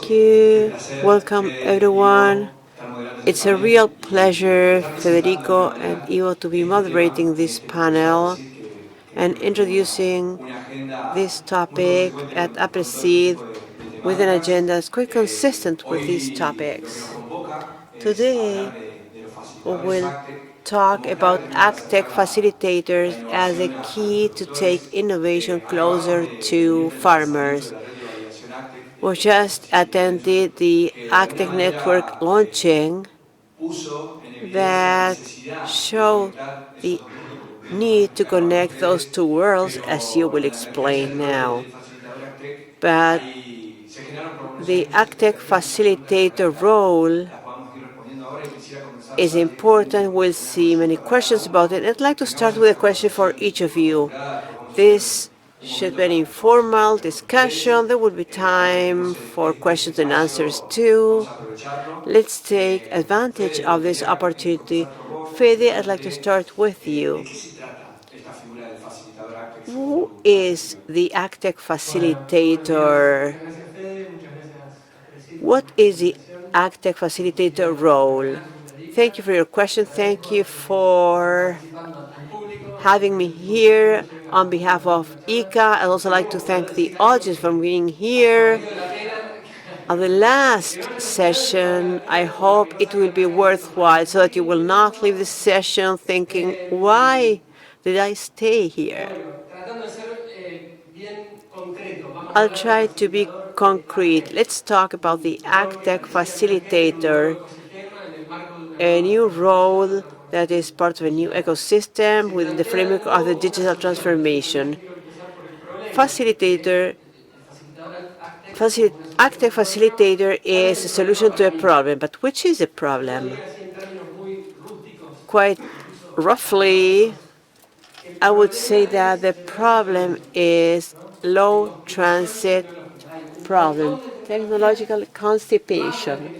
Thank you. Welcome, everyone. It's a real pleasure, Federico and Ivo, to be moderating this panel and introducing this topic at Aapresid with an agenda that's quite consistent with these topics. Today, we will talk about Agtech Facilitators as a key to take innovation closer to farmers. We just attended the Agtech Network launching that showed the need to connect those two worlds, as you will explain now. But the Agtech Facilitator role is important. We'll see many questions about it. I'd like to start with a question for each of you. This should be an informal discussion. There will be time for questions and answers too. Let's take advantage of this opportunity. Fede, I'd like to start with you. Who is the Agtech Facilitator? What is the Agtech Facilitator role? Thank you for your question. Thank you for having me here on behalf of IICA. I'd also like to thank the audience for being here. On the last session, I hope it will be worthwhile so that you will not leave the session thinking, why did I stay here? I'll try to be concrete. Let's talk about the Agtech Facilitator, a new role that is part of a new ecosystem within the framework of the digital transformation. Agtech Facilitator is a solution to a problem, but which is a problem? Quite roughly, I would say that the problem is low transit problem, technological constipation.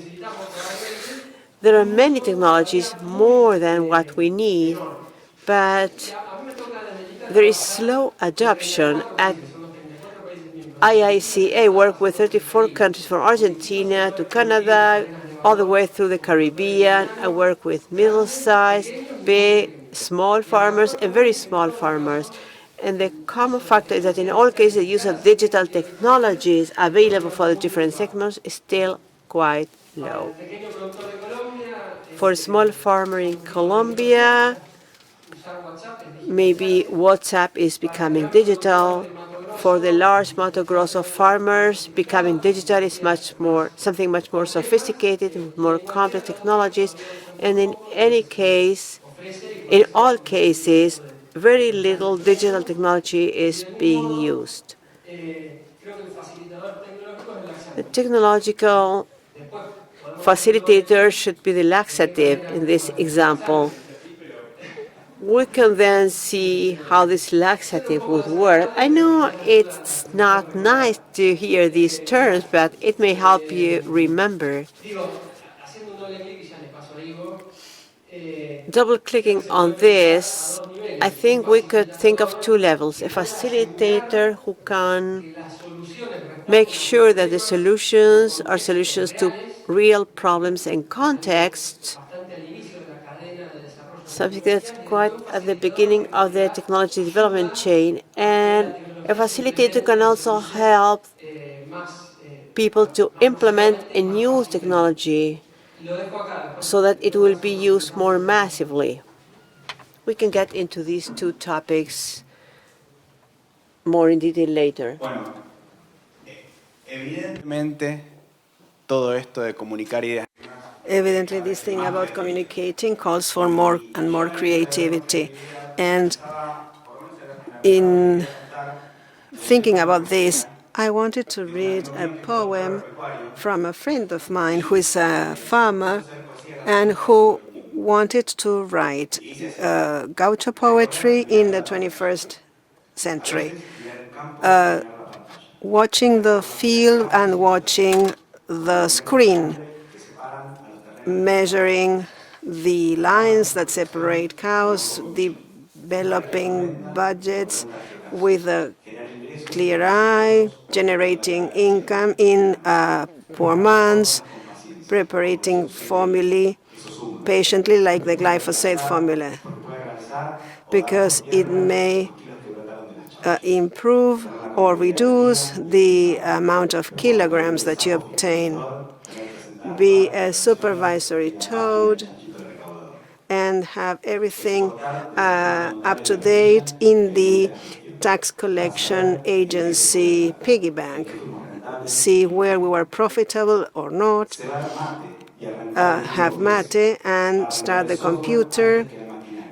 There are many technologies, more than what we need, but there is slow adoption. At IICA, work with 34 countries from Argentina to Canada, all the way through the Caribbean. I work with middle-sized, big, small farmers, and very small farmers. And the common factor is that in all cases, the use of digital technologies available for the different segments is still quite low. For a small farmer in Colombia, maybe WhatsApp is becoming digital. For the large Mato Grosso farmers, becoming digital is something much more sophisticated, with more complex technologies. And in all cases, very little digital technology is being used. The technological facilitator should be the laxative in this example. We can then see how this laxative would work. I know it's not nice to hear these terms, but it may help you remember. Double-clicking on this, I think we could think of two levels. A facilitator who can make sure that the solutions are solutions to real problems and contexts, something that's quite at the beginning of the technology development chain. And a facilitator can also help people to implement a new technology so that it will be used more massively. We can get into these two topics more in detail later. Evidently, this thing about communicating calls for more and more creativity. And in thinking about this, I wanted to read a poem from a friend of mine who is a farmer and who wanted to write gaucho poetry in the 21st century. Watching the field and watching the screen, measuring the lines that separate cows, developing budgets with the clear eye, generating income in poor months, preparing formulae patiently like the glyphosate formula, because it may improve or reduce the amount of kilograms that you obtain, be a supervisory toad, and have everything up to date in the tax collection agency piggy bank. See where we were profitable or not, have mate and start the computer,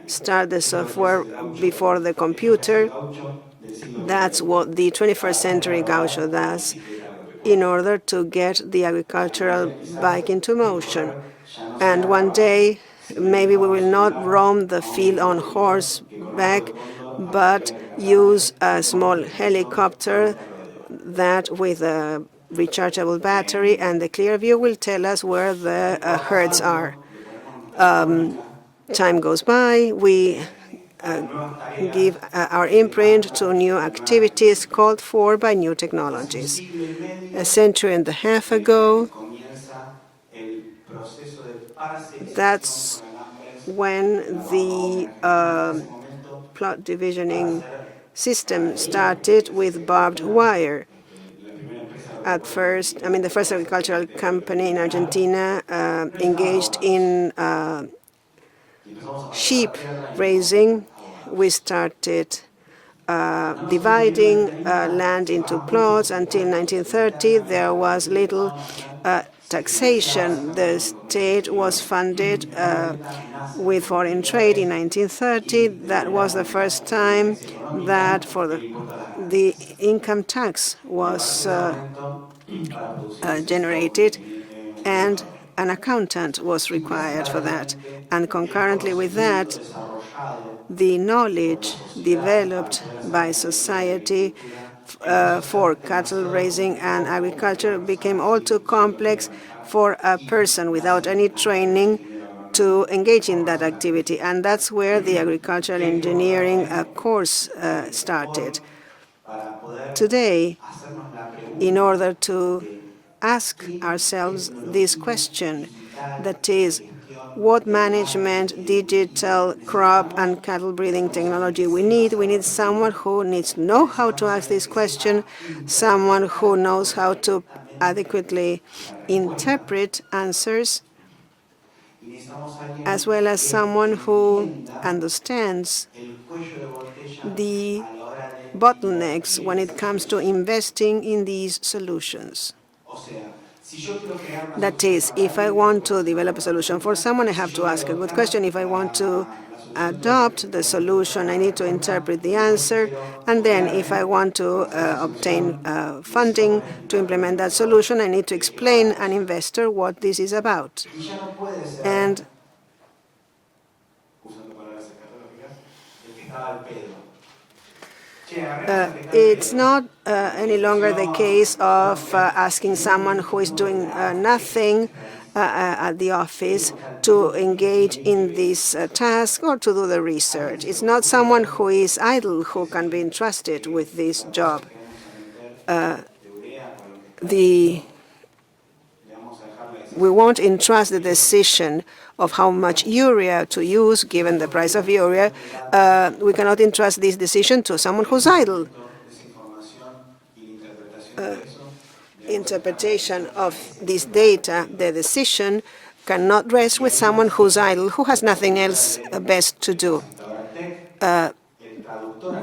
start the software before the computer. That's what the 21st century gaucho does in order to get the agricultural bike into motion. And one day, maybe we will not roam the field on horseback, but use a small helicopter that with a rechargeable battery, and the clear view will tell us where the herds are. Time goes by, we give our imprint to new activities called for by new technologies. A century and a half ago, that's when the plot divisioning system started with barbed wire. At first, the first agricultural company in Argentina engaged in sheep raising. We started dividing land into plots. Until 1930, there was little taxation. The state was funded with foreign trade in 1930. That was the first time that for the income tax was generated, and an accountant was required for that. And concurrently with that, the knowledge developed by society for cattle raising and agriculture became all too complex for a person without any training to engage in that activity. And that's where the agricultural engineering course started. Today, in order to ask ourselves this question, that is, what management, digital, crop, and cattle breeding technology we need someone who needs to know how to ask this question, someone who knows how to adequately interpret answers, as well as someone who understands the bottlenecks when it comes to investing in these solutions. That is, if I want to develop a solution for someone, I have to ask a good question. If I want to adopt the solution, I need to interpret the answer. And then if I want to obtain funding to implement that solution, I need to explain an investor what this is about. And it's not any longer the case of asking someone who is doing nothing at the office to engage in this task or to do the research. It's not someone who is idle who can be entrusted with this job. We won't entrust the decision of how much urea to use, given the price of urea. We cannot entrust this decision to someone who's idle. Interpretation of this data, the decision, cannot rest with someone who's idle, who has nothing else best to do.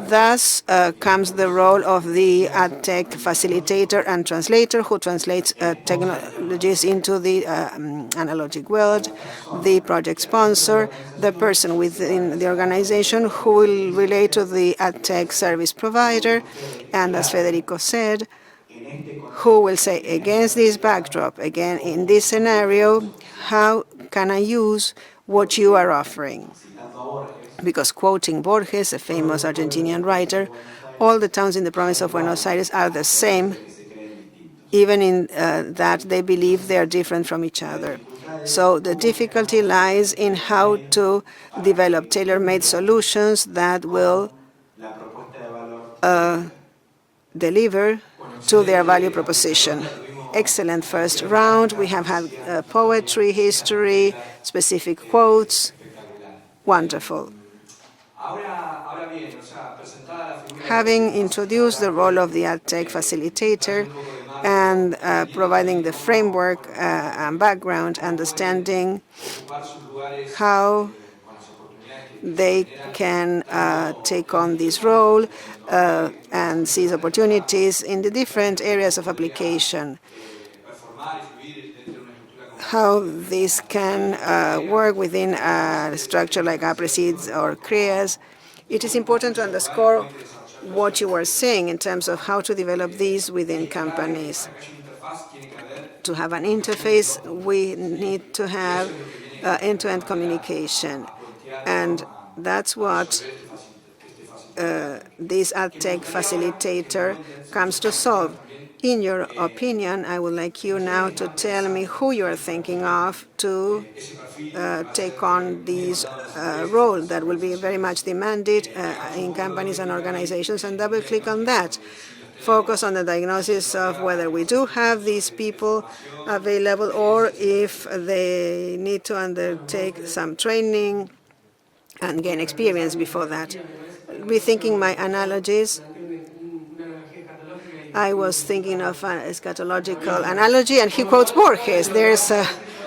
Thus comes the role of the Agtech facilitator and translator, who translates technologies into the analogic world, the project sponsor, the person within the organization who will relate to the Agtech service provider, and as Federico said, who will say, against this backdrop, again, in this scenario, how can I use what you are offering? Because, quoting Borges, a famous Argentinian writer, all the towns in the province of Buenos Aires are the same, even in that they believe they are different from each other. So the difficulty lies in how to develop tailor-made solutions that will deliver to their value proposition. Excellent first round. We have had poetry, history, specific quotes. Wonderful. Having introduced the role of the Agtech Facilitator and providing the framework and background, understanding how they can take on this role and seize opportunities in the different areas of application, how this can work within a structure like Aapresid or CREAS. It is important to underscore what you were saying in terms of how to develop these within companies. To have an interface, we need to have end-to-end communication. And that's what this Agtech Facilitator comes to solve. In your opinion, I would like you now to tell me who you are thinking of to take on this role that will be very much demanded in companies and organizations, and double-click on that. Focus on the diagnosis of whether we do have these people available or if they need to undertake some training and gain experience before that. Rethinking my analogies, I was thinking of an eschatological analogy, and he quotes Borges. There's a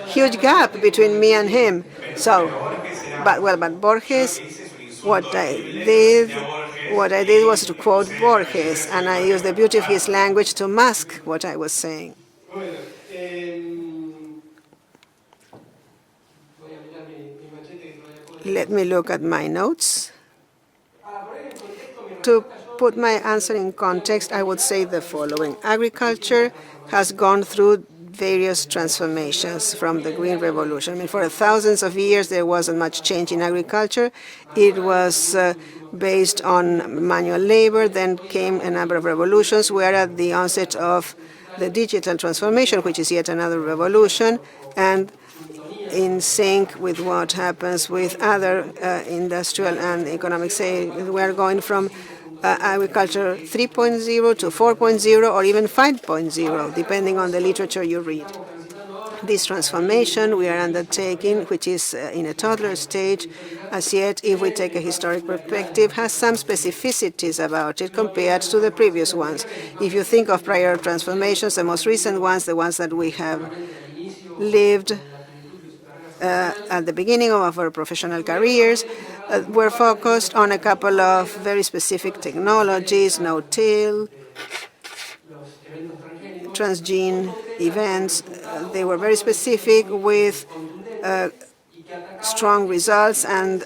huge gap between me and him. So, but Borges, what I did was to quote Borges, and I used the beauty of his language to mask what I was saying. Let me look at my notes. To put my answer in context, I would say the following. Agriculture has gone through various transformations from the Green Revolution. I mean, for thousands of years, there wasn't much change in agriculture. It was based on manual labor. Then came a number of revolutions. We are at the onset of the digital transformation, which is yet another revolution, and in sync with what happens with other industrial and economic say, we are going from agriculture 3.0 to 4.0 or even 5.0, depending on the literature you read. This transformation we are undertaking, which is in a toddler stage, as yet, if we take a historic perspective, has some specificities about it compared to the previous ones. If you think of prior transformations, the most recent ones, the ones that we have lived at the beginning of our professional careers, were focused on a couple of very specific technologies, no-till, transgene events. They were very specific with strong results and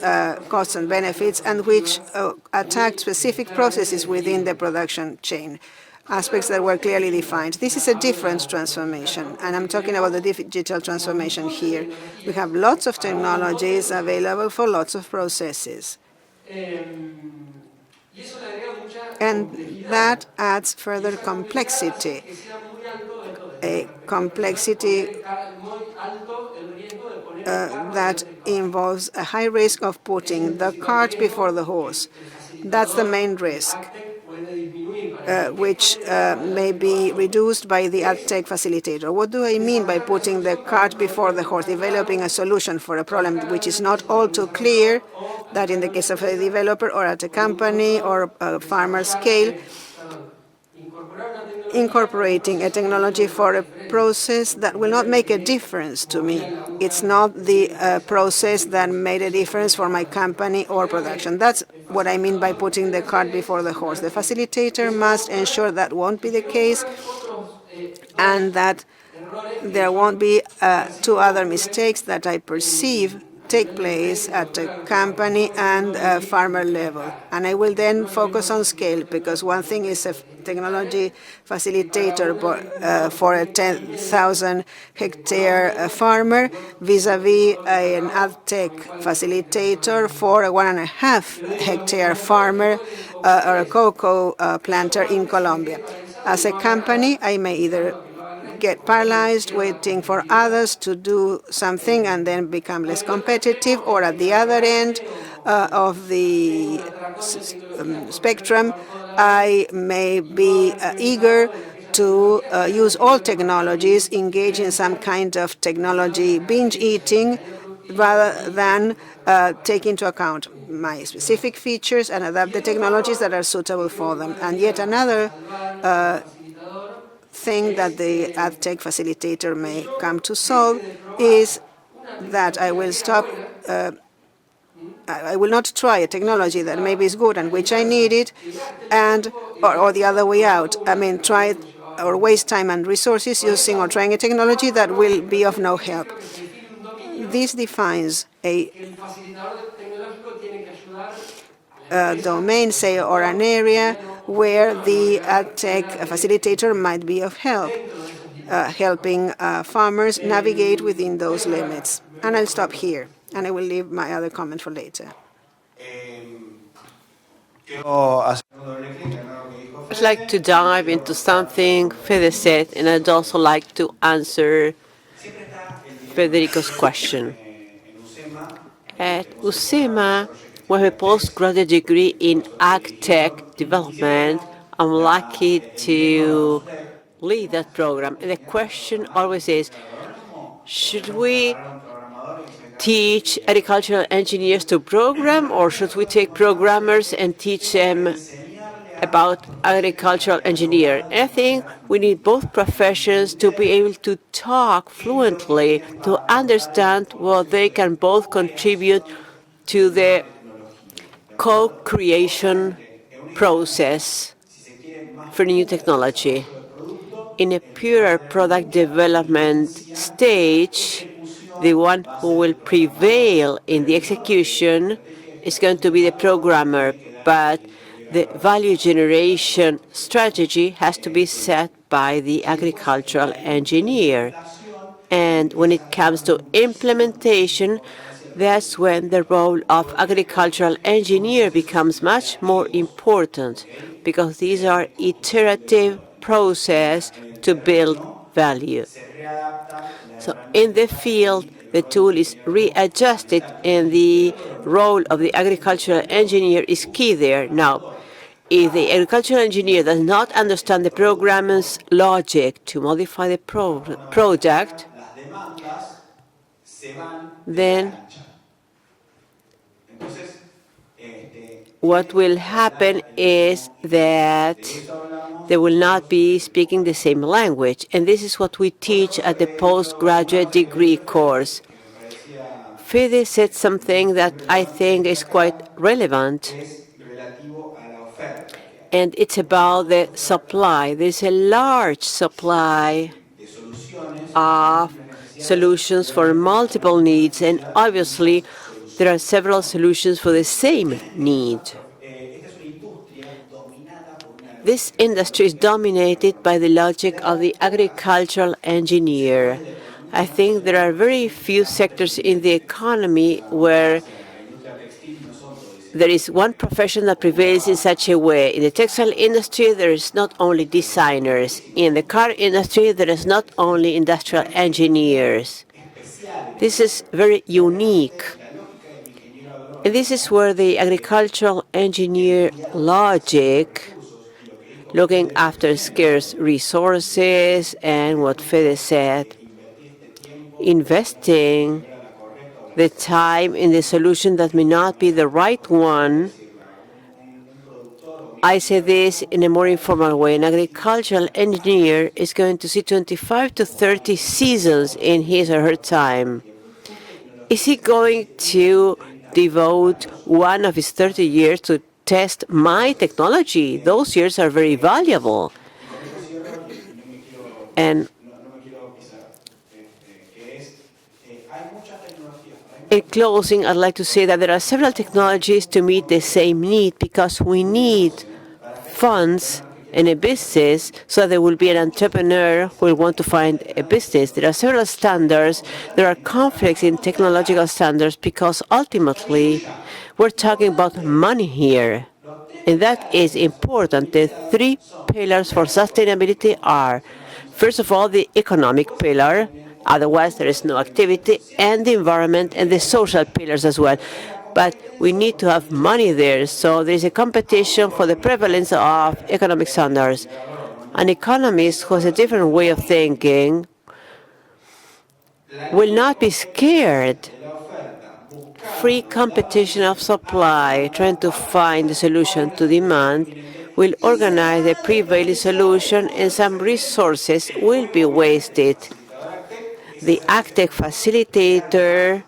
costs and benefits, and which attacked specific processes within the production chain, aspects that were clearly defined. This is a different transformation, and I'm talking about the digital transformation here. We have lots of technologies available for lots of processes. And that adds further complexity, a complexity that involves a high risk of putting the cart before the horse. That's the main risk, which may be reduced by the Agtech Facilitator. What do I mean by putting the cart before the horse? Developing a solution for a problem which is not all too clear, that in the case of a developer or at a company or a farmer scale, incorporating a technology for a process that will not make a difference to me. It's not the process that made a difference for my company or production. That's what I mean by putting the cart before the horse. The facilitator must ensure that won't be the case, and that there won't be two other mistakes that I perceive take place at a company and farmer level. And I will then focus on scale, because one thing is a technology facilitator for a 10,000 hectare farmer vis-a-vis an Agtech facilitator for a 1.5 hectare farmer or a cocoa planter in Colombia. As a company, I may either get paralyzed waiting for others to do something and then become less competitive, or at the other end of the spectrum, I may be eager to use all technologies, engage in some kind of technology binge eating, rather than take into account my specific features and adapt the technologies that are suitable for them. And yet another thing that the Agtech facilitator may come to solve is that I will stop. I will not try a technology that maybe is good and which I need it, and or the other way out. I mean, try or waste time and resources using or trying a technology that will be of no help. This defines a domain, say, or an area where the Agtech facilitator might be of help, helping farmers navigate within those limits. And I'll stop here, and I will leave my other comment for later. I'd like to dive into something Fede said, and I'd also like to answer Federico's question. At UCEMA, we have a postgraduate degree in Agtech development. I'm lucky to lead that program. And the question always is, should we teach agricultural engineers to program, or should we take programmers and teach them about agricultural engineer? And I think we need both professions to be able to talk fluently, to understand what they can both contribute to the co-creation process for new technology. In a pure product development stage, the one who will prevail in the execution is going to be the programmer, but the value generation strategy has to be set by the agricultural engineer. And when it comes to implementation, that's when the role of agricultural engineer becomes much more important, because these are iterative process to build value. So in the field, the tool is readjusted, and the role of the agricultural engineer is key there. Now, if the agricultural engineer does not understand the programmer's logic to modify the product, then what will happen is that they will not be speaking the same language. And this is what we teach at the postgraduate degree course. Fede said something that I think is quite relevant, and it's about the supply. There's a large supply of solutions for multiple needs, and obviously there are several solutions for the same need. This industry is dominated by the logic of the agricultural engineer. I think there are very few sectors in the economy where there is one profession that prevails in such a way. In the textile industry, there is not only designers. In the car industry, there is not only industrial engineers. This is very unique. And this is where the agricultural engineer logic, looking after scarce resources and what Fede said, investing the time in the solution that may not be the right one. I say this in a more informal way. An agricultural engineer is going to see 25 to 30 seasons in his or her time. Is he going to devote one of his 30 years to test my technology? Those years are very valuable. And in closing, I'd like to say that there are several technologies to meet the same need, because we need funds and a business, so there will be an entrepreneur who will want to find a business. There are several standards. There are conflicts in technological standards, because ultimately we're talking about money here. And that is important. The three pillars for sustainability are, first of all, the economic pillar. Otherwise, there is no activity, and the environment and the social pillars as well. but we need to have money there. So there is a competition for the prevalence of economic standards. An economist who has a different way of thinking will not be scared. Free competition of supply, trying to find a solution to demand, will organize a prevailing solution, and some resources will be wasted. The Agtech facilitator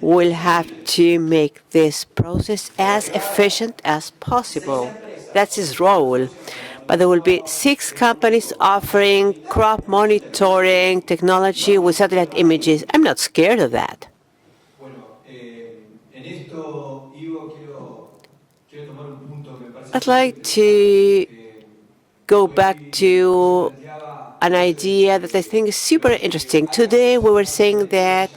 will have to make this process as efficient as possible. That's his role. But there will be 6 companies offering crop monitoring technology with satellite images. I'm not scared of that. I'd like to go back to an idea that I think is super interesting. Today we were saying that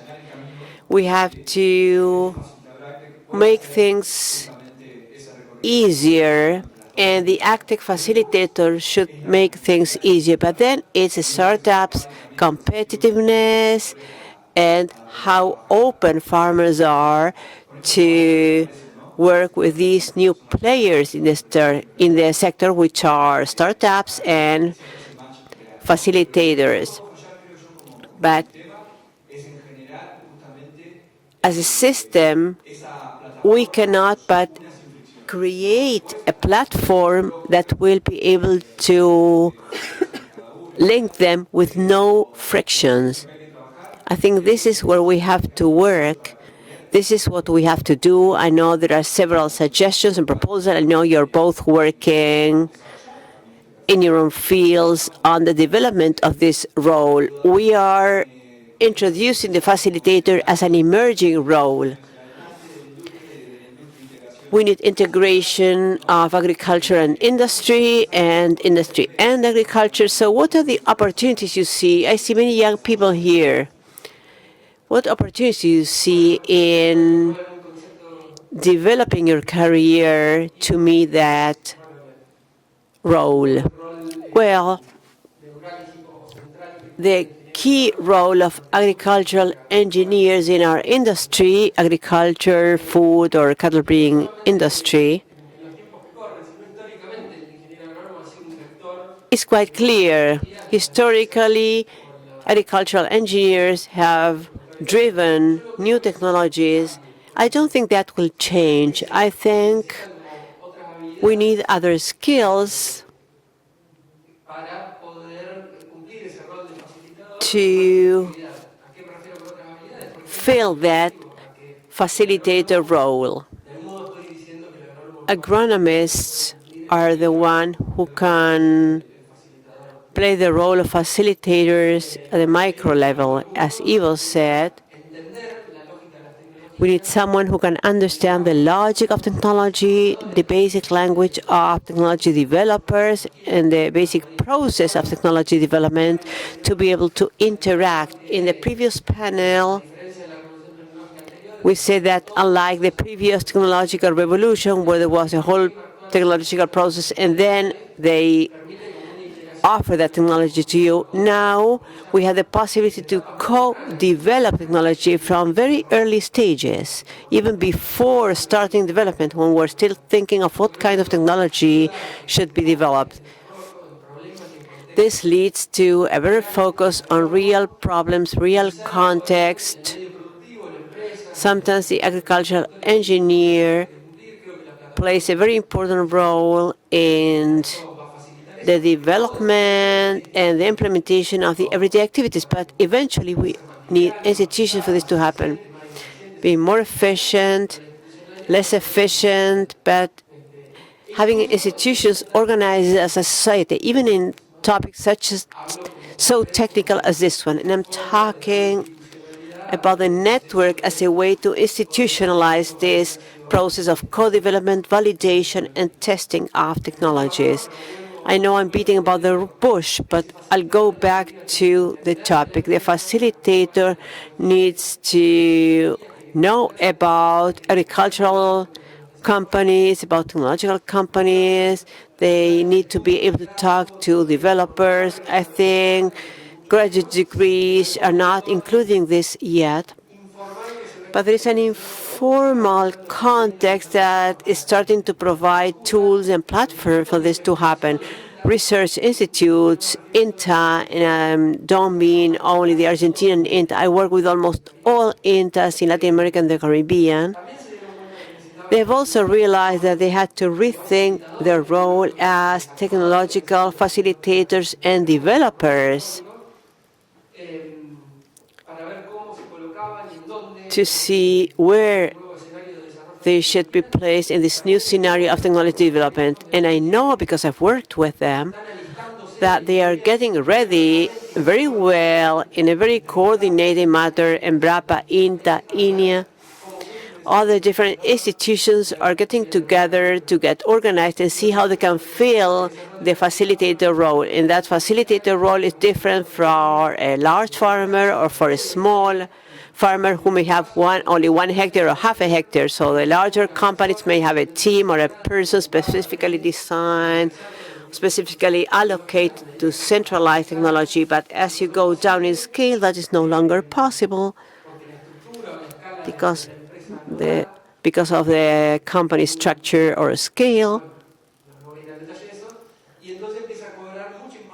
we have to make things easier, and the Agtech facilitator should make things easier. But then it's a startups, competitiveness, and how open farmers are to work with these new players in the sector, which are startups and facilitators. But as a system, we cannot but create a platform that will be able to link them with no frictions. I think this is where we have to work. This is what we have to do. I know there are several suggestions and proposals. I know you're both working in your own fields on the development of this role. We are introducing the facilitator as an emerging role. We need integration of agriculture and industry and agriculture. So what are the opportunities you see? I see many young people here. What opportunities do you see in developing your career to meet that role? Well, the key role of agricultural engineers in our industry, agriculture, food, or cattle breeding industry, is quite clear. Historically, agricultural engineers have driven new technologies. I don't think that will change. I think we need other skills to fill that facilitator role. Agronomists are the ones who can play the role of facilitators at the micro level. As Ivo said, we need someone who can understand the logic of technology, the basic language of technology developers, and the basic process of technology development to be able to interact. In the previous panel, we said that unlike the previous technological revolution, where there was a whole technological process and then they offer that technology to you, now we have the possibility to co-develop technology from very early stages, even before starting development, when we're still thinking of what kind of technology should be developed. This leads to a better focus on real problems, real context. Sometimes the agricultural engineer plays a very important role in the development and the implementation of the everyday activities. But eventually, we need institutions for this to happen. Be more efficient, less efficient, but having institutions organized as a society, even in topics such as so technical as this one. And I'm talking about the network as a way to institutionalize this process of co-development, validation, and testing of technologies. I know I'm beating about the bush, but I'll go back to the topic. The facilitator needs to know about agricultural companies, about technological companies. They need to be able to talk to developers. I think graduate degrees are not including this yet. but there is an informal context that is starting to provide tools and platforms for this to happen. Research institutes, INTA, and don't mean only the Argentinian INTA. I work with almost all INTAs in Latin America and the Caribbean. They have also realized that they had to rethink their role as technological facilitators and developers to see where they should be placed in this new scenario of technology development. And I know, because I've worked with them, that they are getting ready very well in a very coordinated manner. Embrapa, INTA, INEA, all the different institutions are getting together to get organized and see how they can fill the facilitator role. And that facilitator role is different for a large farmer or for a small farmer who may have only 1 hectare or half a hectare. So the larger companies may have a team or a person specifically designed, specifically allocated to centralized technology. But as you go down in scale, that is no longer possible because of the company structure or scale.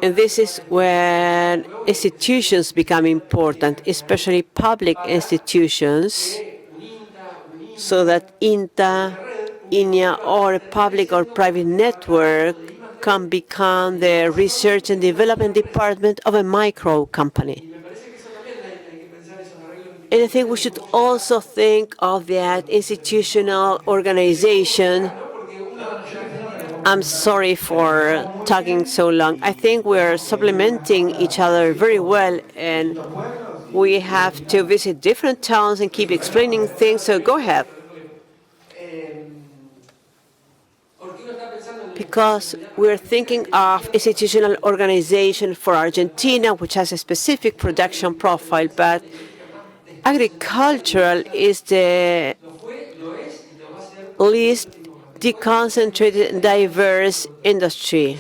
And this is when institutions become important, especially public institutions, so that INTA, INEA, or a public or private network can become the research and development department of a micro company. And I think we should also think of that institutional organization. I'm sorry for talking so long. I think we're supplementing each other very well, and we have to visit different towns and keep explaining things, so go ahead. Because we're thinking of institutional organization for Argentina, which has a specific production profile, but agricultural is the least deconcentrated and diverse industry.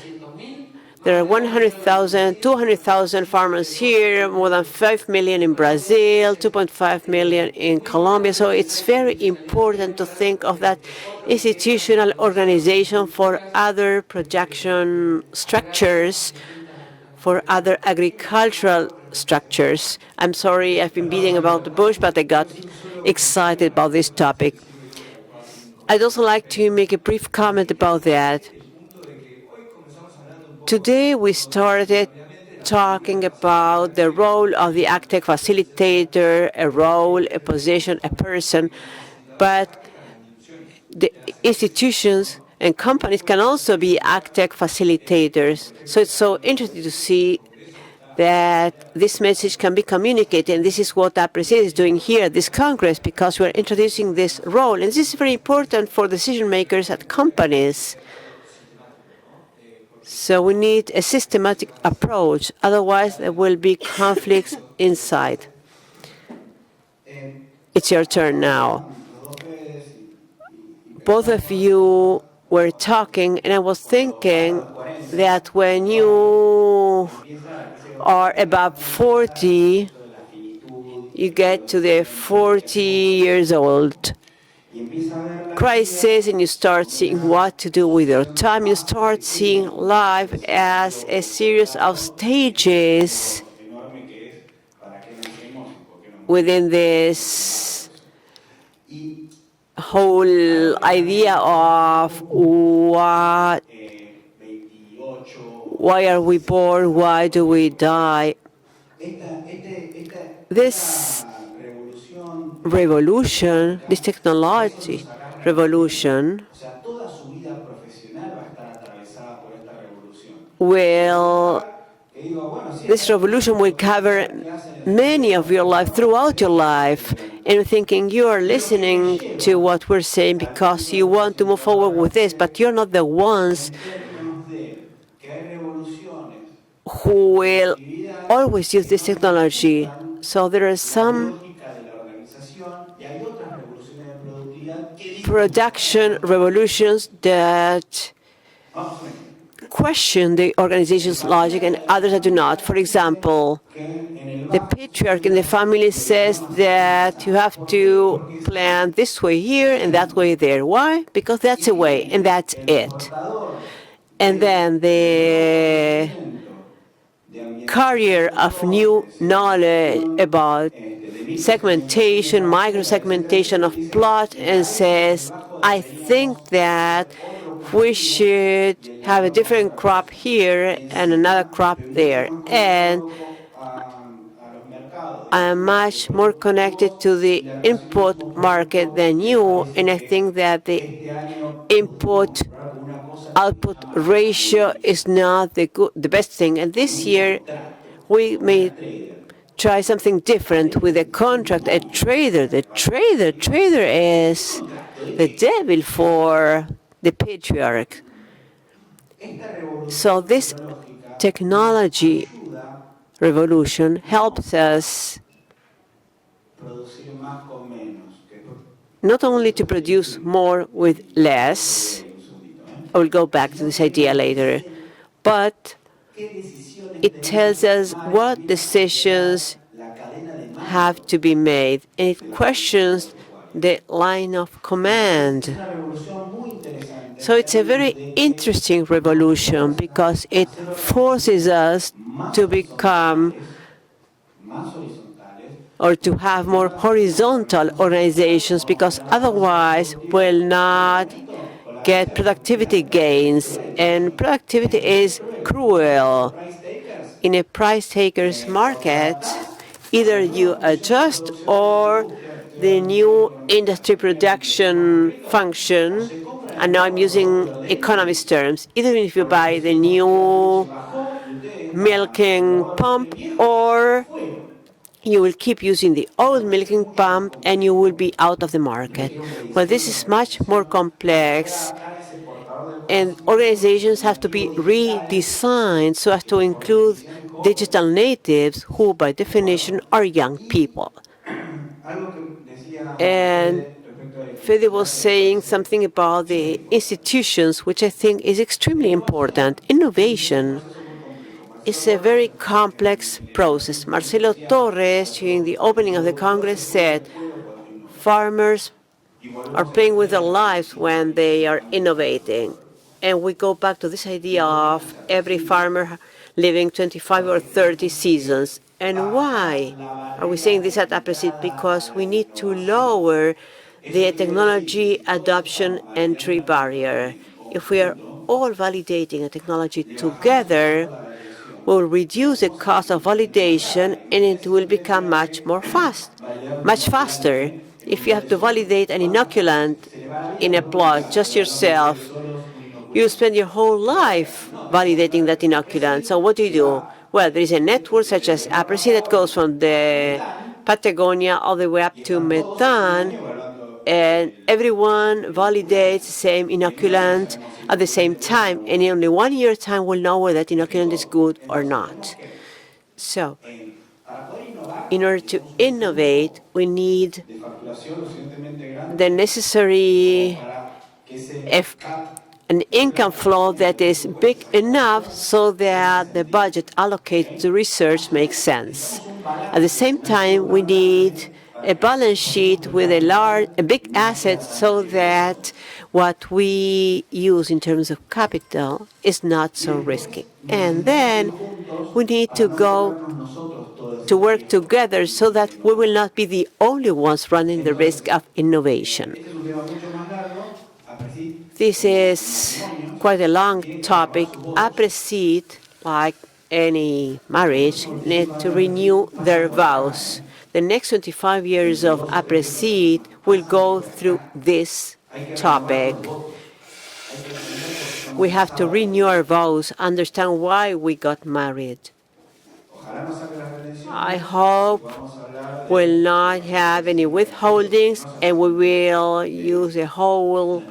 There are 100,000, 200,000 farmers here, more than 5 million in Brazil, 2.5 million in Colombia. So it's very important to think of that institutional organization for other production structures, for other agricultural structures. I'm sorry, I've been beating about the bush, but I got excited about this topic. I'd also like to make a brief comment about that. Today we started talking about the role of the Agtech facilitator, a role, a position, a person, but the institutions and companies can also be Agtech facilitators. So it's so interesting to see that this message can be communicated, and this is what Aapresid is doing here at this Congress, because we're introducing this role. And this is very important for decision makers at companies. So we need a systematic approach, otherwise there will be conflicts inside. It's your turn now. Both of you were talking, and I was thinking that when you are above 40, you get to the 40 years old crisis, and you start seeing what to do with your time. You start seeing life as a series of stages within this whole idea of why are we born, why do we die. This revolution, this technology revolution, this revolution will cover many of your life, throughout your life, and thinking you are listening to what we're saying because you want to move forward with this, but you're not the ones who will always use this technology. So there are some production revolutions that question the organization's logic and others that do not. For example, the patriarch in the family says that you have to plant this way here and that way there. Why? Because that's a way, and that's it. And then the carrier of new knowledge about segmentation, micro-segmentation of plot, and says, I think that we should have a different crop here and another crop there. And I am much more connected to the input market than you, and I think that the input-output ratio is not the best thing. And this year, we may try something different with a contract, a trader. The trader is the devil for the patriarch. So this technology revolution helps us not only to produce more with less, I will go back to this idea later, but it tells us what decisions have to be made, and it questions the line of command. So it's a very interesting revolution because it forces us to become or to have more horizontal organizations, because otherwise we'll not get productivity gains, and productivity is cruel. In a price taker's market, either you adjust or the new industry production function, and now I'm using economist terms, even if you buy the new milking pump, or you will keep using the old milking pump and you will be out of the market. Well, this is much more complex, and organizations have to be redesigned so as to include digital natives who, by definition, are young people. And Fede was saying something about the institutions, which I think is extremely important. Innovation is a very complex process. Marcelo Torres, during the opening of the Congress, said farmers are playing with their lives when they are innovating. And we go back to this idea of every farmer living 25 or 30 seasons. And why are we saying this at Aapresid? Because we need to lower the technology adoption entry barrier. If we are all validating a technology together, will reduce the cost of validation, and it will become much faster. If you have to validate an inoculant in a plot just yourself, you spend your whole life validating that inoculant. So what do? Well, there is a network such as Aapresid that goes from the Patagonia all the way up to Methane, and everyone validates the same inoculant at the same time, and in only 1 year's time we'll know whether that inoculant is good or not. So, in order to innovate, we need the necessary an income flow that is big enough so that the budget allocated to research makes sense. At the same time, we need a balance sheet with a big asset so that what we use in terms of capital is not so risky. And then we need to go to work together so that we will not be the only ones running the risk of innovation. This is quite a long topic. Aapresid, like any marriage, need to renew their vows. The next 25 years of Aapresid will go through this topic. We have to renew our vows, understand why we got married. I hope we'll not have any withholdings, and we will use a whole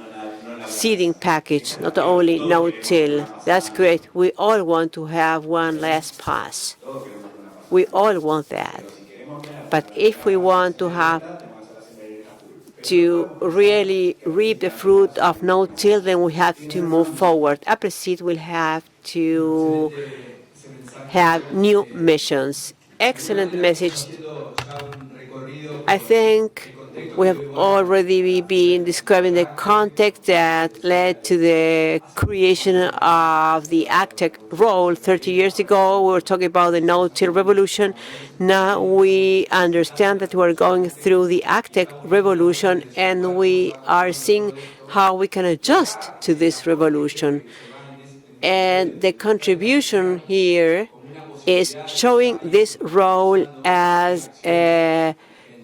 seeding package, not only no-till. That's great. We all want to have one last pass. We all want that. But if we want to have to really reap the fruit of no-till, then we have to move forward. Aapresid will have to have new missions. Excellent message. I think we have already been describing the context that led to the creation of the Agtech role 30 years ago. We were talking about the no-till revolution. Now we understand that we're going through the Agtech revolution, and we are seeing how we can adjust to this revolution. And the contribution here is showing this role as a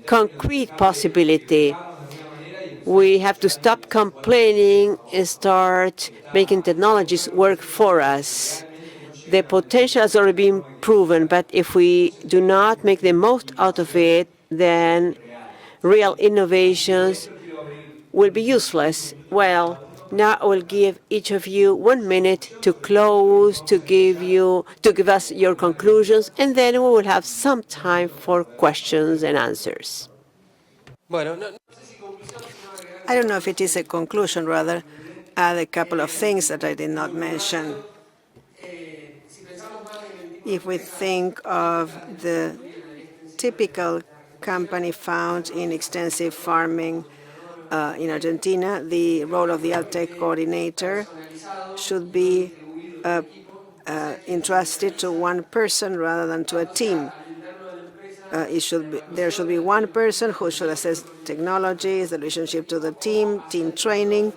concrete possibility. We have to stop complaining and start making technologies work for us. The potential has already been proven, but if we do not make the most out of it, then real innovations will be useless. Well, now I will give each of you 1 minute to close, to give us your conclusions, and then we will have some time for questions and answers. I don't know if it is a conclusion, rather, add a couple of things that I did not mention. If we think of the typical company found in extensive farming in Argentina, the role of the Agtech coordinator should be entrusted to one person rather than to a team. There should be one person who should assess technologies, the relationship to the team training,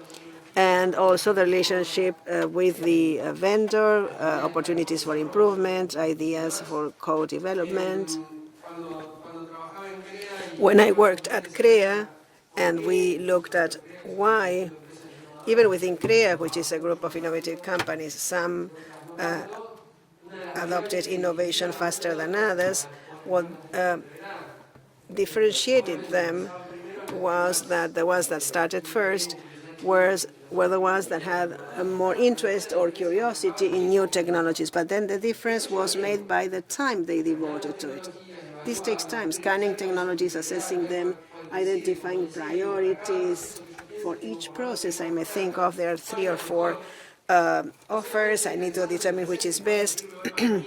and also the relationship with the vendor, opportunities for improvement, ideas for co-development. When I worked at CREA, and we looked at why, even within CREA, which is a group of innovative companies, some adopted innovation faster than others. What differentiated them was that the ones that started first were the ones that had more interest or curiosity in new technologies. But then the difference was made by the time they devoted to it. This takes time, scanning technologies, assessing them, identifying priorities. For each process I may think of, there are 3 or 4 offers. I need to determine which is best.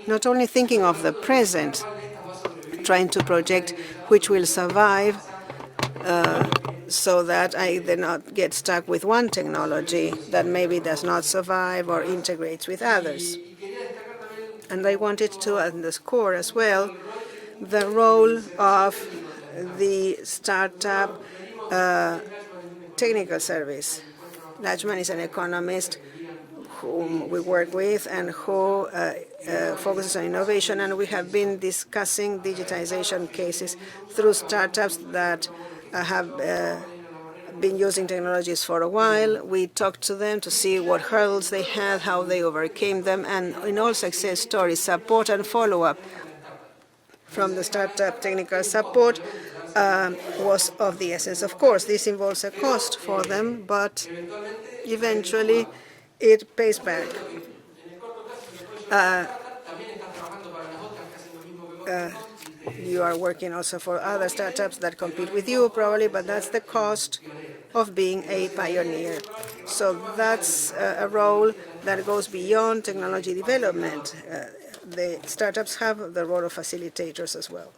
Not only thinking of the present, trying to project which will survive so that I do not get stuck with one technology that maybe does not survive or integrates with others. And I wanted to underscore as well the role of the startup technical service. Lachman is an economist whom we work with and who focuses on innovation, and we have been discussing digitization cases through startups that have been using technologies for a while. We talked to them to see what hurdles they had, how they overcame them, and in all success stories, support and follow-up from the startup technical support was of the essence. Of course, this involves a cost for them, but eventually it pays back. You are working also for other startups that compete with you, probably, but that's the cost of being a pioneer. So that's a role that goes beyond technology development. The startups have the role of facilitators as well.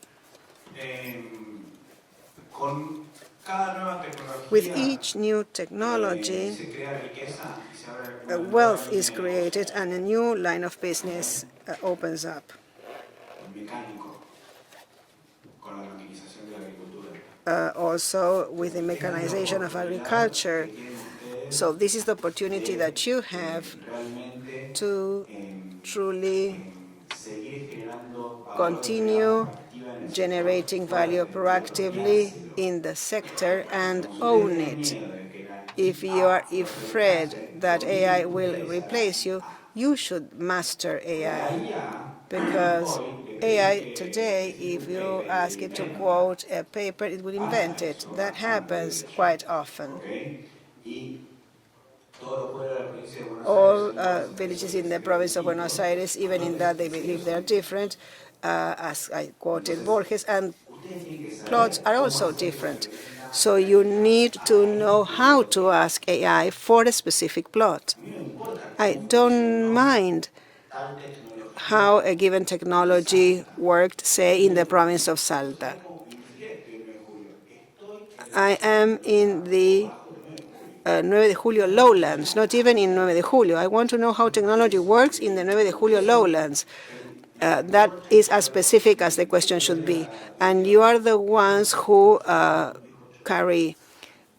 With each new technology, wealth is created and a new line of business opens up. Also with the mechanization of agriculture. So this is the opportunity that you have to truly continue generating value proactively in the sector and own it. If you are afraid that AI will replace you, you should master AI. Because AI today, if you ask it to quote a paper, it will invent it. That happens quite often. All villages in the province of Buenos Aires, even in that they believe they are different, as I quoted Borges, and plots are also different. So you need to know how to ask AI for a specific plot. I don't mind how a given technology worked, say, in the province of Salta. I am in the 9 de Julio lowlands, not even in 9 de Julio. I want to know how technology works in the 9 de Julio lowlands. That is as specific as the question should be. And you are the ones who carry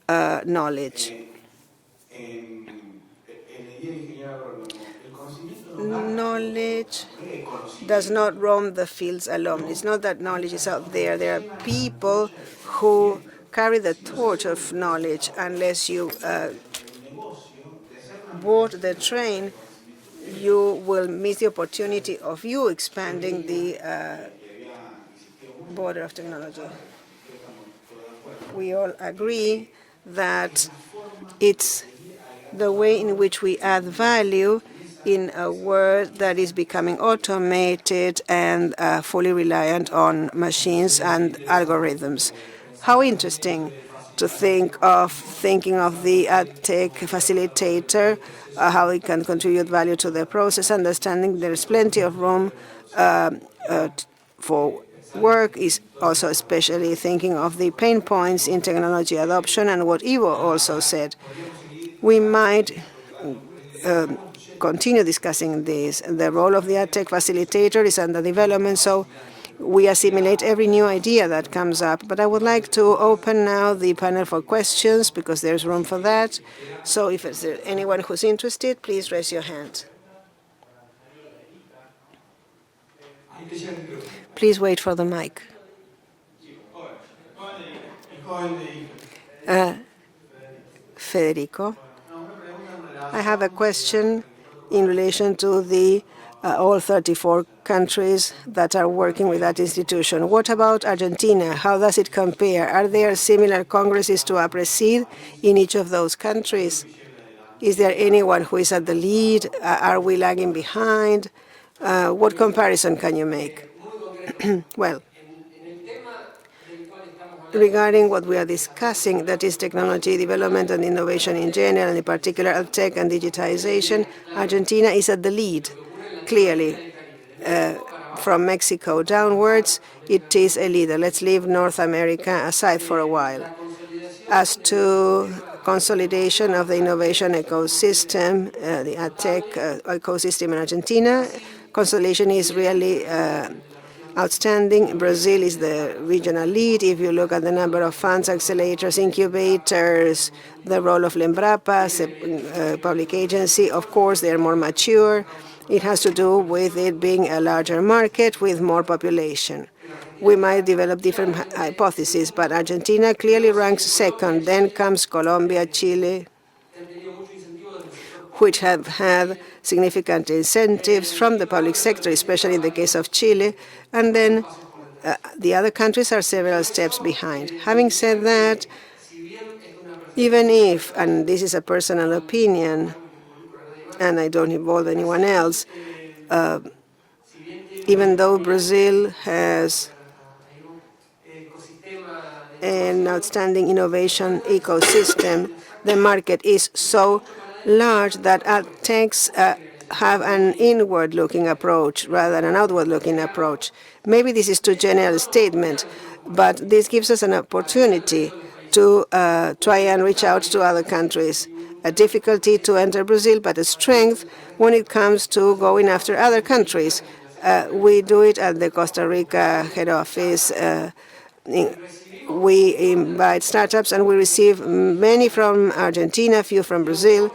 knowledge. Knowledge does not roam the fields alone. It's not that knowledge is out there. There are people who carry the torch of knowledge. Unless you board the train, you will miss the opportunity of you expanding the border of technology. We all agree that it's the way in which we add value in a world that is becoming automated and fully reliant on machines and algorithms. How interesting to think of the Agtech Facilitator, how it can contribute value to the process, understanding there's plenty of room for work, is also especially thinking of the pain points in technology adoption and what Ivo also said. We might continue discussing this. The role of the Agtech Facilitator is under development, so we assimilate every new idea that comes up. But I would like to open now the panel for questions, because there's room for that. So if there's anyone who's interested, please raise your hand. Please wait for the mic. Federico, I have a question in relation to the all 34 countries that are working with that institution. What about Argentina? How does it compare? Are there similar congresses to Aapresid in each of those countries? Is there anyone who is at the lead? Are we lagging behind? What comparison can you make? Well, regarding what we are discussing, that is technology development and innovation in general, and in particular Agtech and digitization, Argentina is at the lead, clearly. From Mexico downwards, it is a leader. Let's leave North America aside for a while. As to consolidation of the innovation ecosystem, the Agtech ecosystem in Argentina, consolidation is really outstanding. Brazil is the regional lead. If you look at the number of funds, accelerators, incubators, the role of Lembrapas, a public agency, of course, they are more mature. It has to do with it being a larger market with more population. We might develop different hypotheses, but Argentina clearly ranks second. Then comes Colombia, Chile, which have had significant incentives from the public sector, especially in the case of Chile. And then the other countries are several steps behind. Having said that, even if, and this is a personal opinion, and I don't involve anyone else, even though Brazil has an outstanding innovation ecosystem, the market is so large that Agtechs have an inward-looking approach rather than an outward-looking approach. Maybe this is too general a statement, but this gives us an opportunity to try and reach out to other countries. A difficulty to enter Brazil, but a strength when it comes to going after other countries. We do it at the Costa Rica head office. We invite startups, and we receive many from Argentina, few from Brazil.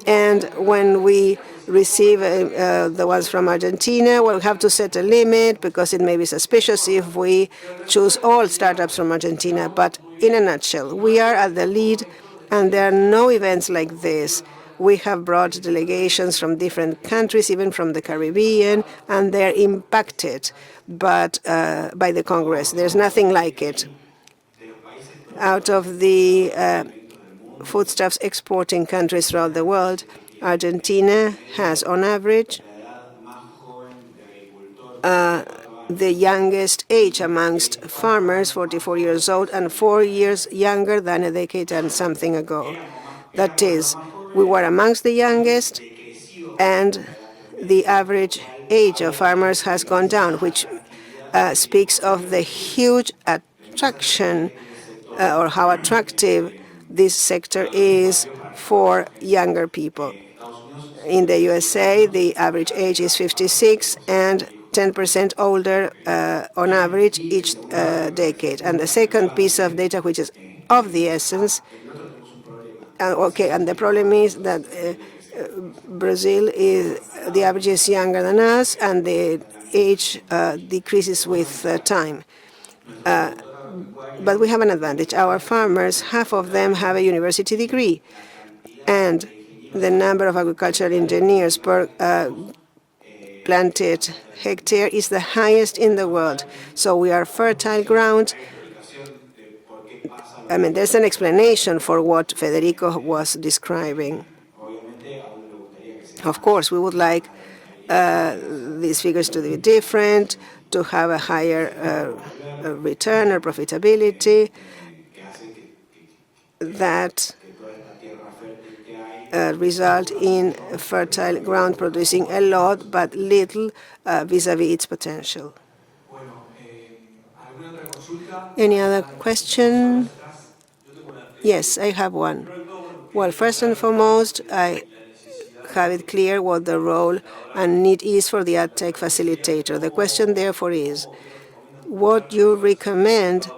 And when we receive the ones from Argentina, we'll have to set a limit because it may be suspicious if we choose all startups from Argentina. But in a nutshell, we are at the lead, and there are no events like this. We have brought delegations from different countries, even from the Caribbean, and they're impacted by the Congress. There's nothing like it. Out of the foodstuffs exporting countries throughout the world, Argentina has, on average, the youngest age amongst farmers, 44 years old, and 4 years younger than a decade and something ago. That is, we were amongst the youngest, and the average age of farmers has gone down, which speaks of the huge attraction or how attractive this sector is for younger people. In the USA, the average age is 56 and 10% older on average each decade. And the second piece of data, which is of the essence, and the problem is that Brazil is the average is younger than us, and the age decreases with time. But we have an advantage. Our farmers, half of them have a university degree, and the number of agricultural engineers per planted hectare is the highest in the world. So we are fertile ground. I mean, there's an explanation for what Federico was describing. Of course, we would like these figures to be different, to have a higher return or profitability that result in fertile ground producing a lot but little vis-à-vis its potential. Any other question? Yes, I have one. Well, first and foremost, I have it clear what the role and need is for the Agtech facilitator. The question, therefore, is what you recommend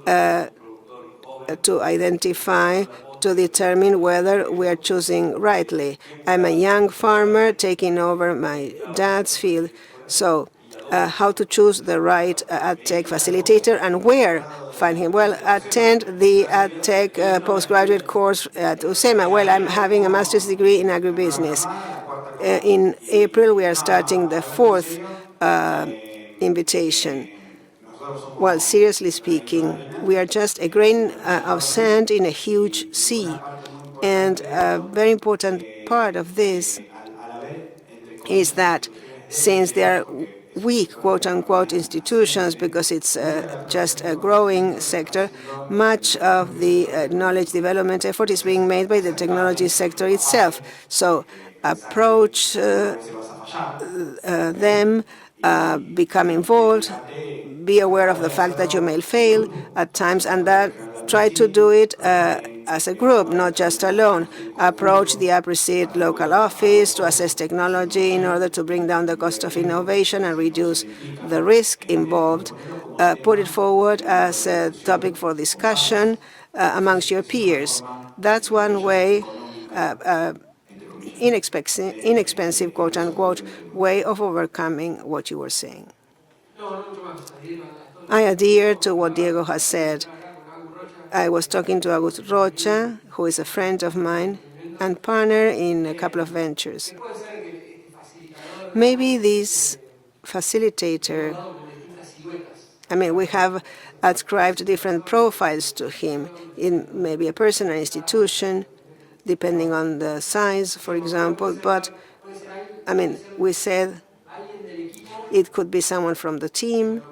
to identify to determine whether we are choosing rightly. I'm a young farmer taking over my dad's field, so how to choose the right Agtech facilitator and where find him? Well, attend the Agtech postgraduate course at USEMA. Well, I'm having a master's degree in agribusiness. In April, we are starting the fourth invitation. Well, seriously speaking, we are just a grain of sand in a huge sea. And a very important part of this is that since there are weak, quote-unquote, institutions, because it's just a growing sector, much of the knowledge development effort is being made by the technology sector itself. So approach them, become involved, be aware of the fact that you may fail at times, and that try to do it as a group, not just alone. Approach the Aapresid local office to assess technology in order to bring down the cost of innovation and reduce the risk involved. Put it forward as a topic for discussion amongst your peers. That's one way, inexpensive, quote-unquote, way of overcoming what you were saying. I adhere to what Diego has said. I was talking to Agus Rocha, who is a friend of mine and partner in a couple of ventures. Maybe this facilitator, I mean, we have ascribed different profiles to him in maybe a person or institution, depending on the size, for example. But, I mean, we said it could be someone from the team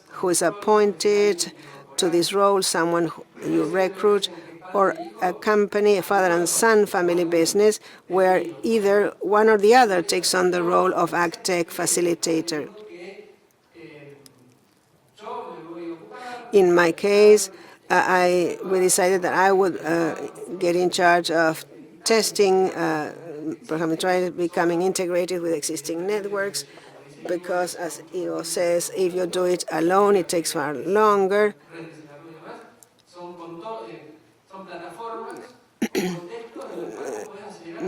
who is appointed to this role, someone who you recruit, or a company, a father and son family business, where either one or the other takes on the role of Agtech facilitator. In my case, we decided that I would get in charge of testing, perhaps try becoming integrated with existing networks, because, as Ivo says, if you do it alone, it takes far longer.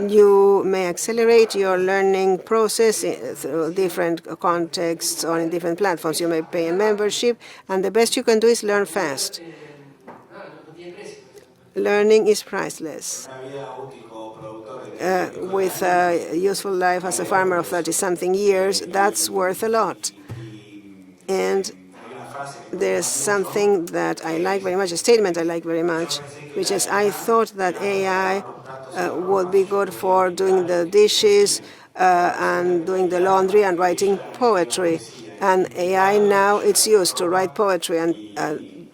You may accelerate your learning process through different contexts or in different platforms. You may pay a membership, and the best you can do is learn fast. Learning is priceless. With a useful life as a farmer of 30-something years, that's worth a lot. And there's something that I like very much, a statement I like very much, which is I thought that AI would be good for doing the dishes and doing the laundry and writing poetry. And AI now, it's used to write poetry and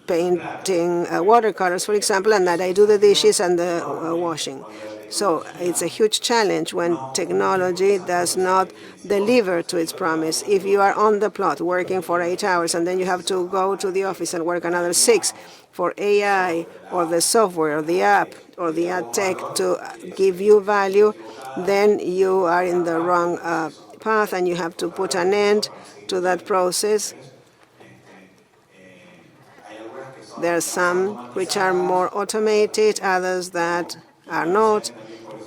painting watercolors, for example, and that I do the dishes and the washing. So it's a huge challenge when technology does not deliver to its promise. If you are on the plot working for 8 hours and then you have to go to the office and work another 6 for AI or the software or the app or the ad tech to give you value, then you are in the wrong path and you have to put an end to that process. There are some which are more automated, others that are not,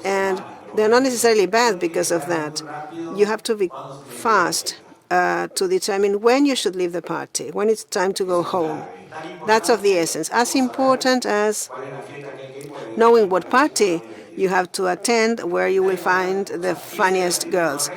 and they're not necessarily bad because of that. You have to be fast to determine when you should leave the party, when it's time to go home. That's of the essence. As important as knowing what party you have to attend, where you will find the funniest girls.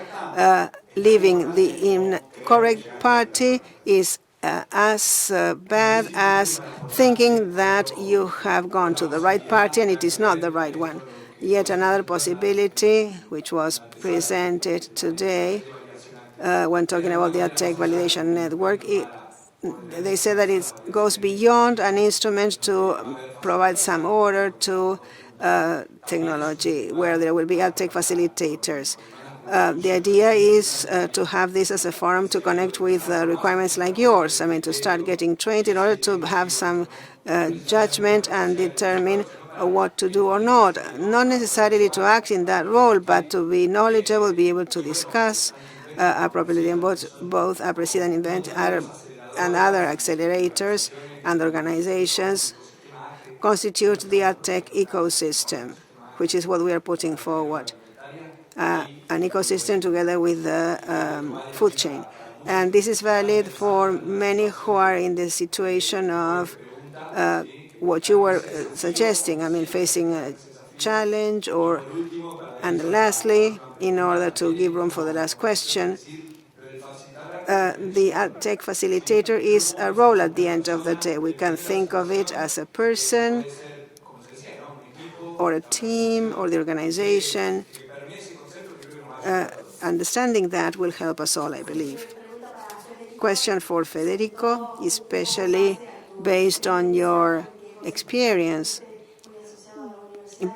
Leaving the incorrect party is as bad as thinking that you have gone to the right party and it is not the right one. Yet another possibility, which was presented today when talking about the Agtech Validation Network, they say that it goes beyond an instrument to provide some order to technology, where there will be Agtech Facilitators. The idea is to have this as a forum to connect with requirements like yours. I mean, to start getting trained in order to have some judgment and determine what to do or not. Not necessarily to act in that role, but to be knowledgeable, be able to discuss appropriately. And both Aapresid and Invent and other accelerators and organizations constitute the Agtech ecosystem, which is what we are putting forward. An ecosystem together with the food chain. And this is valid for many who are in the situation of what you were suggesting, I mean, facing a challenge or, and lastly, in order to give room for the last question, the Agtech facilitator is a role at the end of the day. We can think of it as a person or a team or the organization. Understanding that will help us all, I believe. Question for Federico, especially based on your experience,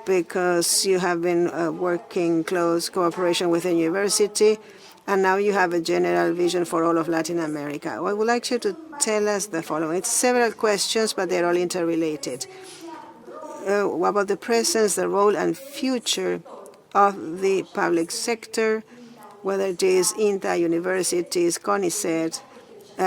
because you have been working close cooperation with the university, and now you have a general vision for all of Latin America. I would like you to tell us the following. It's several questions, but they're all interrelated. About the presence, the role, and future of the public sector, whether it is INTA, universities, CONICET,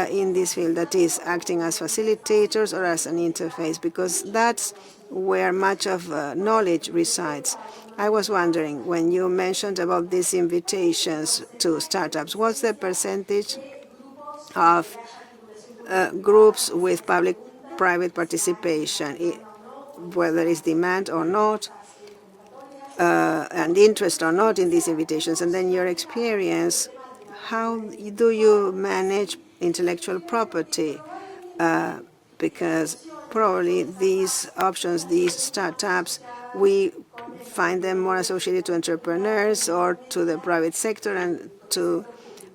in this field, that is acting as facilitators or as an interface, because that's where much of knowledge resides. I was wondering, when you mentioned about these invitations to startups, what's the percentage of groups with public-private participation, whether it's demand or not, and interest or not in these invitations? And then your experience, how do you manage intellectual property? Because probably these options, these startups, we find them more associated to entrepreneurs or to the private sector, and to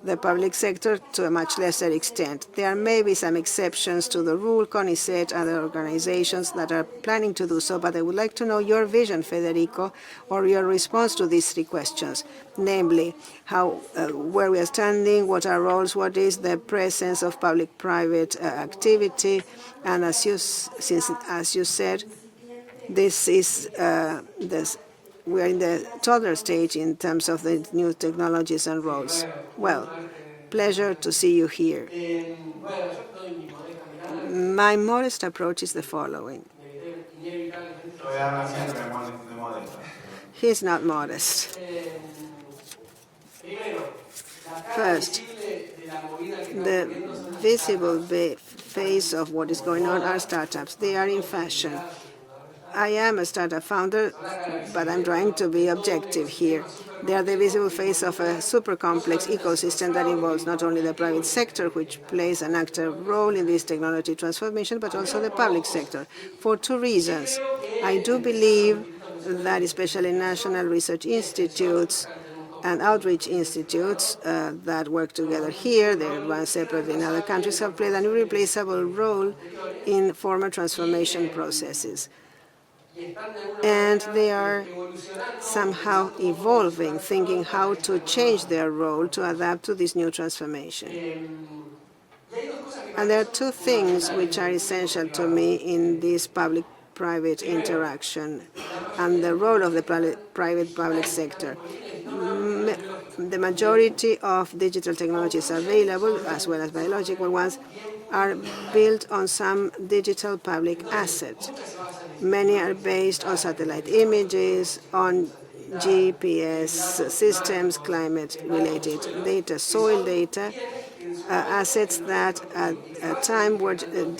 the public sector to a much lesser extent. There may be some exceptions to the rule, CONICET, other organizations that are planning to do so, but I would like to know your vision, Federico, or your response to these three questions, namely, how, where we are standing, what are roles, what is the presence of public-private activity, and as you said, this is we are in the toddler stage in terms of the new technologies and roles. Well, pleasure to see you here. My modest approach is the following. He's not modest. First, the visible face of what is going on are startups. They are in fashion. I am a startup founder, but I'm trying to be objective here. They are the visible face of a super complex ecosystem that involves not only the private sector, which plays an active role in this technology transformation, but also the public sector, for two reasons. I do believe that especially national research institutes and outreach institutes that work together here, they run separately in other countries, have played an irreplaceable role in formal transformation processes. And they are somehow evolving, thinking how to change their role to adapt to this new transformation. And there are two things which are essential to me in this public-private interaction and the role of the private-public sector. The majority of digital technologies available, as well as biological ones, are built on some digital public asset. Many are based on satellite images, on GPS systems, climate-related data, soil data, assets that at a time were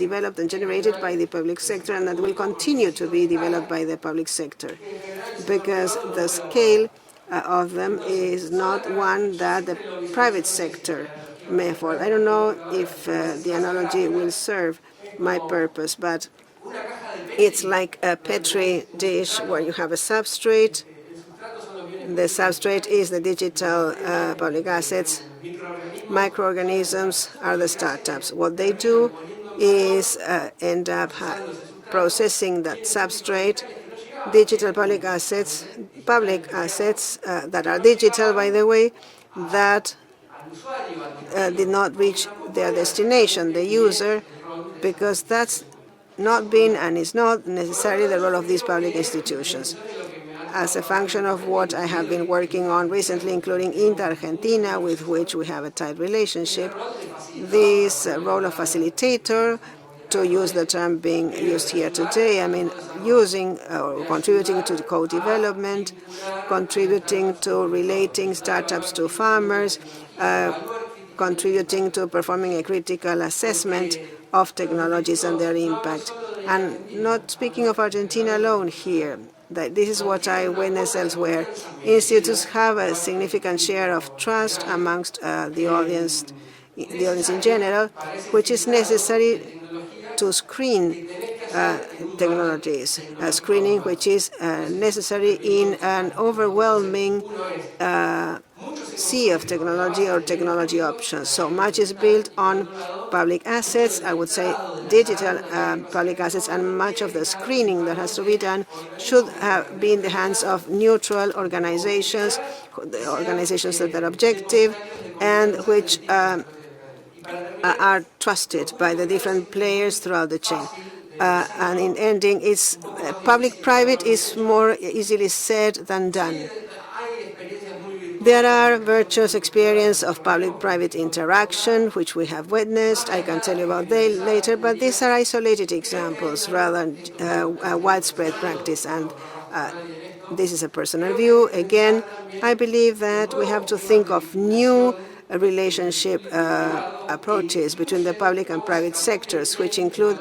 developed and generated by the public sector and that will continue to be developed by the public sector, because the scale of them is not one that the private sector may afford. I don't know if the analogy will serve my purpose, but it's like a Petri dish where you have a substrate. The substrate is the digital public assets. Microorganisms are the startups. What they do is end up processing that substrate, digital public assets that are digital, by the way, that did not reach their destination, the user, because that's not been and is not necessarily the role of these public institutions. As a function of what I have been working on recently, including in Argentina, with which we have a tight relationship, this role of facilitator, to use the term being used here today, I mean using or contributing to co-development, contributing to relating startups to farmers, contributing to performing a critical assessment of technologies and their impact. And not speaking of Argentina alone here, that this is what I witness elsewhere. Institutes have a significant share of trust amongst the audience in general, which is necessary to screen technologies, a screening which is necessary in an overwhelming sea of technology or technology options. So much is built on public assets, I would say digital public assets, and much of the screening that has to be done should be in the hands of neutral organizations, organizations that are objective and which are trusted by the different players throughout the chain. And in ending, it's public-private is more easily said than done. There are virtuous experiences of public-private interaction, which we have witnessed. I can tell you about them later, but these are isolated examples rather than a widespread practice. And this is a personal view. Again, I believe that we have to think of new relationship approaches between the public and private sectors, which include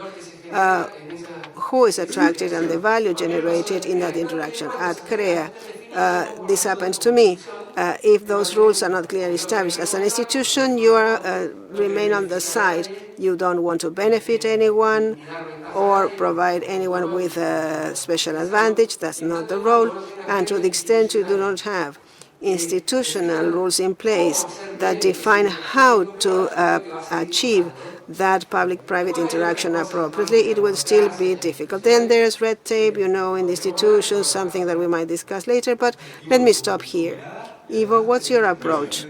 who is attracted and the value generated in that interaction. At CREA, this happens to me. If those rules are not clearly established as an institution, you remain on the side. You don't want to benefit anyone or provide anyone with a special advantage. That's not the role. And to the extent you do not have institutional rules in place that define how to achieve that public-private interaction appropriately, it will still be difficult. Then there's red tape, in the institutions, something that we might discuss later, but let me stop here. Ivo, what's your approach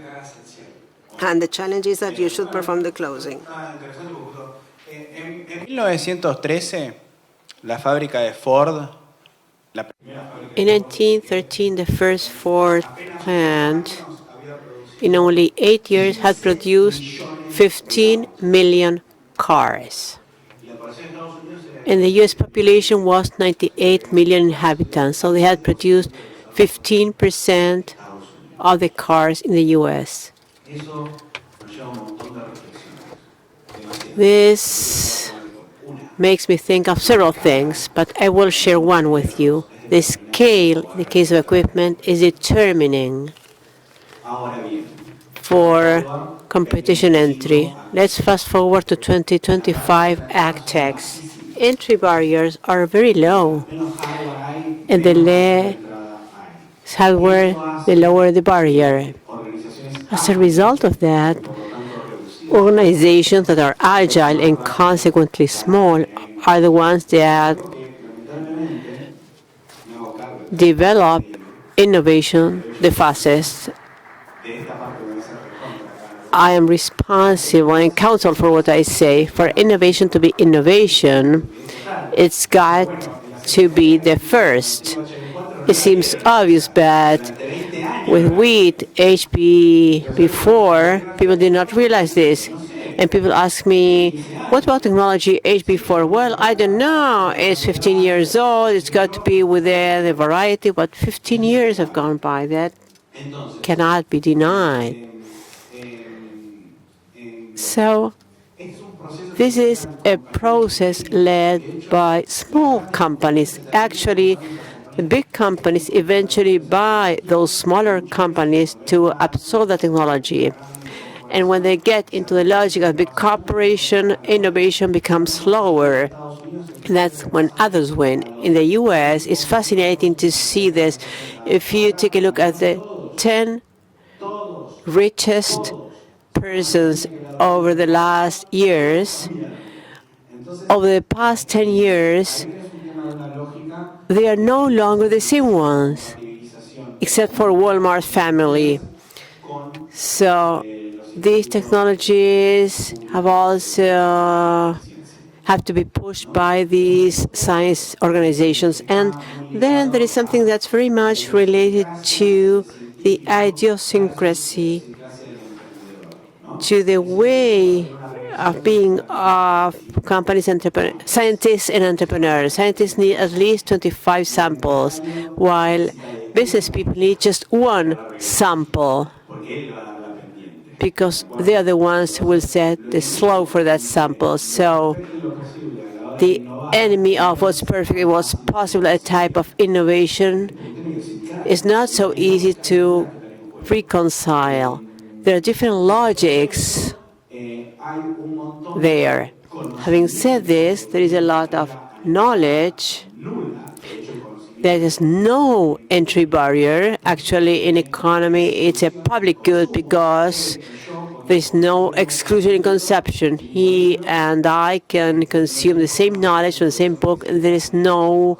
and the challenges that you should perform the closing? En 1913, la fábrica de Ford. In 1913, the first Ford plant, in only 8 years, had produced 15 million cars. And the U.S. population was 98 million inhabitants, so they had produced 15% of the cars in the U.S. This makes me think of several things, but I will share one with you. The scale, in the case of equipment, is determining for competition entry. Let's fast forward to 2025 Agtechs. Entry barriers are very low, and the hardware, the lower the barrier. As a result of that, organizations that are agile and consequently small are the ones that develop innovation the fastest. I am responsible and accountable for what I say. For innovation to be innovation, it's got to be the first. It seems obvious, but with wheat, HB4, people did not realize this. And people ask me, what about technology HB4? Well, I don't know. It's 15 years old. It's got to be within the variety, but 15 years have gone by. That cannot be denied. So this is a process led by small companies. Actually, the big companies eventually buy those smaller companies to absorb the technology. And when they get into the logic of big corporation, innovation becomes slower. That's when others win. In the U.S., it's fascinating to see this. If you take a look at the 10 richest persons over the last years, over the past 10 years, they are no longer the same ones, except for Walmart family. So these technologies have to be pushed by these science organizations. And then there is something that's very much related to the idiosyncrasy, to the way of being of companies, scientists and entrepreneurs. Scientists need at least 25 samples, while business people need just one sample, because they are the ones who will set the slope for that sample. So the enemy of what's perfect, what's possible, a type of innovation, is not so easy to reconcile. There are different logics there. Having said this, there is a lot of knowledge. There is no entry barrier. Actually, in economy, it's a public good because there's no exclusion in consumption. He and I can consume the same knowledge from the same book, and there is no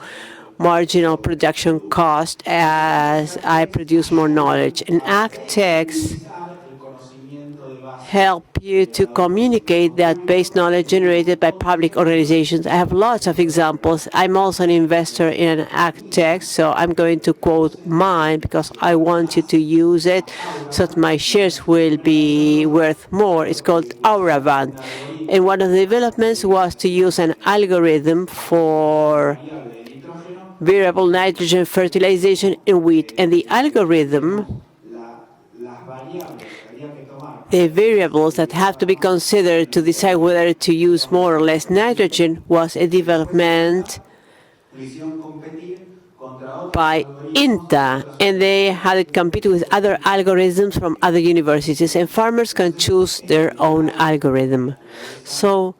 marginal production cost as I produce more knowledge. And Agtech help you to communicate that base knowledge generated by public organizations. I have lots of examples. I'm also an investor in Agtech, so I'm going to quote mine because I want you to use it so that my shares will be worth more. It's called Aapresid. And one of the developments was to use an algorithm for variable nitrogen fertilization in wheat. And the algorithm, the variables that have to be considered to decide whether to use more or less nitrogen, was a development by INTA, and they had it compete with other algorithms from other universities, and farmers can choose their own algorithm. So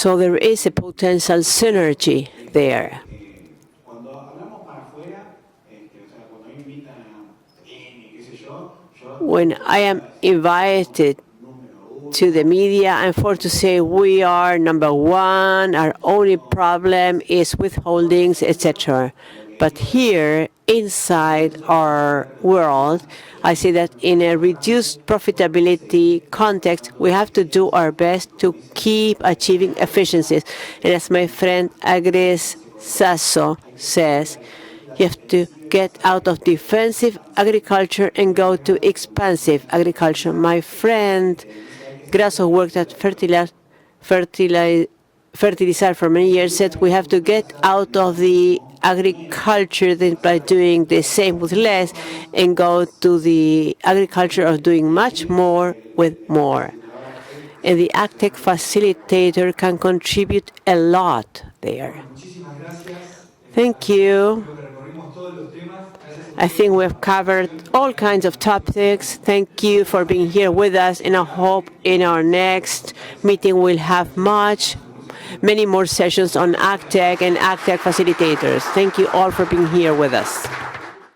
there is a potential synergy there. When I am invited to the media, I'm forced to say we are number one, our only problem is withholdings, etc. But here, inside our world, I say that in a reduced profitability context, we have to do our best to keep achieving efficiencies. And as my friend Agres Sasso says, you have to get out of defensive agriculture and go to expansive agriculture. My friend Grasso worked at Fertilizar for many years, said we have to get out of the agriculture by doing the same with less and go to the agriculture of doing much more with more. And the Agtech Facilitator can contribute a lot there. Thank you. I think we've covered all kinds of topics. Thank you for being here with us, and I hope in our next meeting we'll have much many more sessions on Agtech and Agtech Facilitators. Thank you all for being here with us.